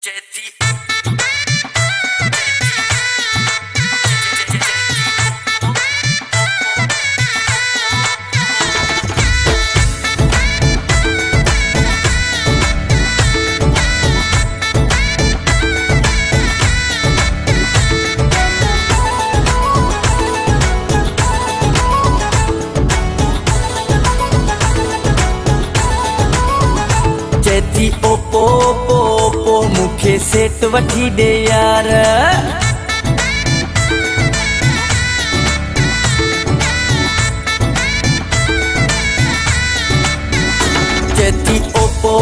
चेती Oppo Oppo मुखे set वठी दे यार। चेती ओपो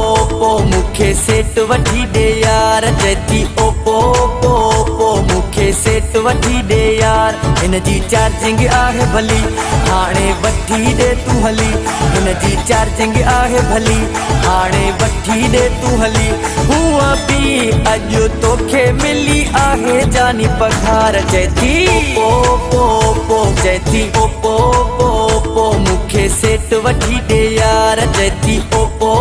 ओपो मुखे सेट वठी दे यार। चेती ओपो ओपो मुखे सेट वठी दे यार। इन जी चार्जिंग आहे भली हाणे वठी दे तू हली। इन जी चार्जिंग आहे भली हाणे वठी दे तू हली। हुआ भी अॼु तोखे मिली आहे जानी पघार। चेती ओपो ओपो चेती ओपो ओपो मुखे सेट वठी दे यार। चेती ओपो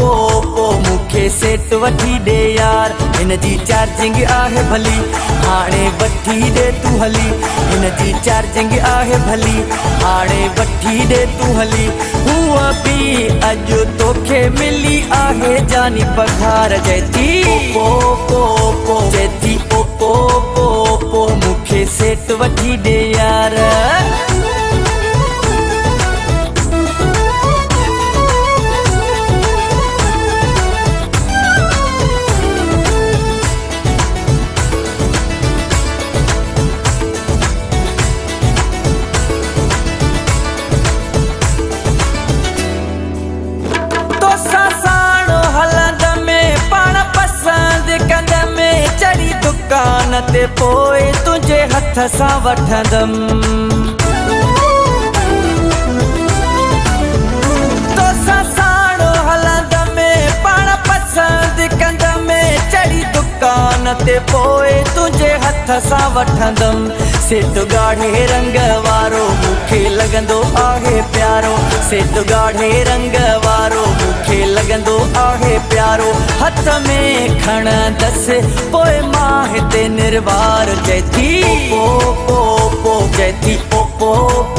ओपो मुखे सेट वठी दे यार। इन जी चार्जिंग आहे भली हाणे वठी दे तू हली। इन जी चार्जिंग आहे भली हाणे वठी दे तू हली। हुआ भी अॼु तोखे मिली आहे जानी पघार। चेती ओपो ओपो चेती ओपो ओपो मुखे सेट वठी दे यार। दुकान ते पोए तुझे हथ सां वठंदम। तोसां साणो हलंदम पाण पसंद कंदम। चढ़ी दुकान ते पोए तुझे हथ सां वठंदम। सेट गाढ़े रंग वारो मुखे लॻंदो आहे प्यारो। सेट गाढ़े रंग वारो मुखे लॻंदो आहे प्यारो। हथ में खणंदसि पोइ मां हिते निर्वार। चेती ओपो ओपो चेती ओपो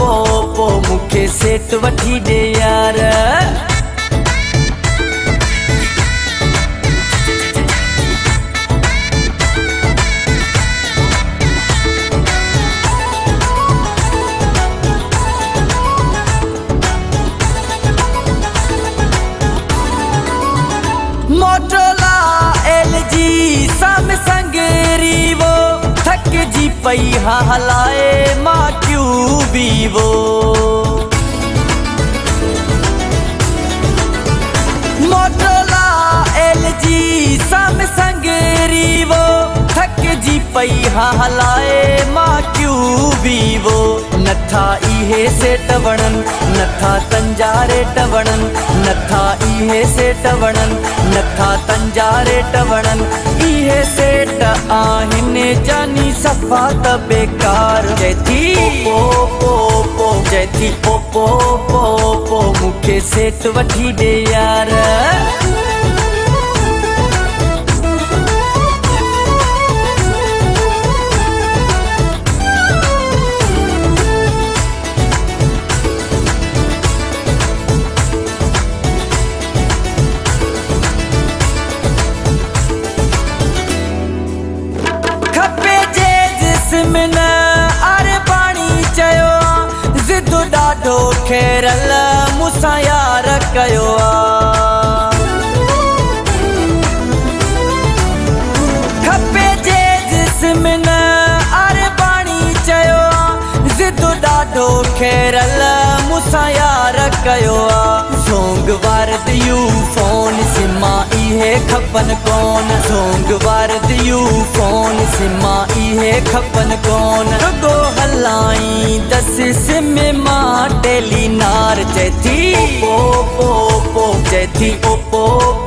ओपो मुखे सेट वठी दे यार। मोटोला LG सैमसंग रीवो थक जी पई हलाए मां क्यों Vivo. Motorola LG Samsung Revo थक जी पई हलाए मां क्यों वीवो। नथा इहे सेट वणन नथा तंजा रेट वणन। नथा इहे सेट वणन नथा तंजा रेट वणन। इहे सेट आहिनि जानी सफ़ा त बेकार। चेती ओपो ओपो चेती ओपो ओपो मुखे सेट वठी दे यार। अरे पाणी चयो ज़िद ॾाढो खेरल मूंसां यार कयो खपे जे जिस्म न। अरे पाणी चयो ज़िद ॾाढो खेरल मूंसां यार कयो। सोंग वार दियूं फोन सिमा इहे खपन कोन। सोंग वार दियूं फोन सिमा इहे खपन कोन। रुगो हलाई दस सिम मां टेलीनार। चेती ओपो ओपो चेती ओपो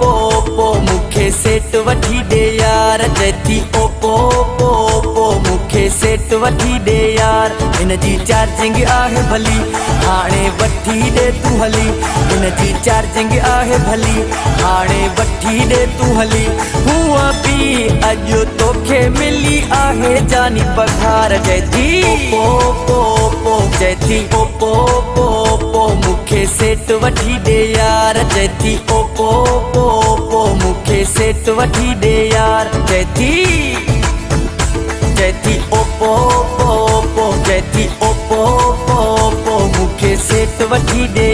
ओपो मुखे सेट वठी दे यार। चेती ओपो ओपो मुखे सेट वठी दे यार। इन जी चार्जिंग आहे भली हाणे वठी दे तू हली। इन जी चार्जिंग आहे भली हाणे वठी दे तू हली। हुआ मिली आहे जानी पघार जैती ओपो ओपो जैती ओपो ओपो मूंखे सेट वठी ॾे यार जैती ओपो ओपो मूंखे सेट वठी ॾे यार जैती जैती ओपो ओपो जैती ओपो ओपो मूंखे सेट वठी ॾे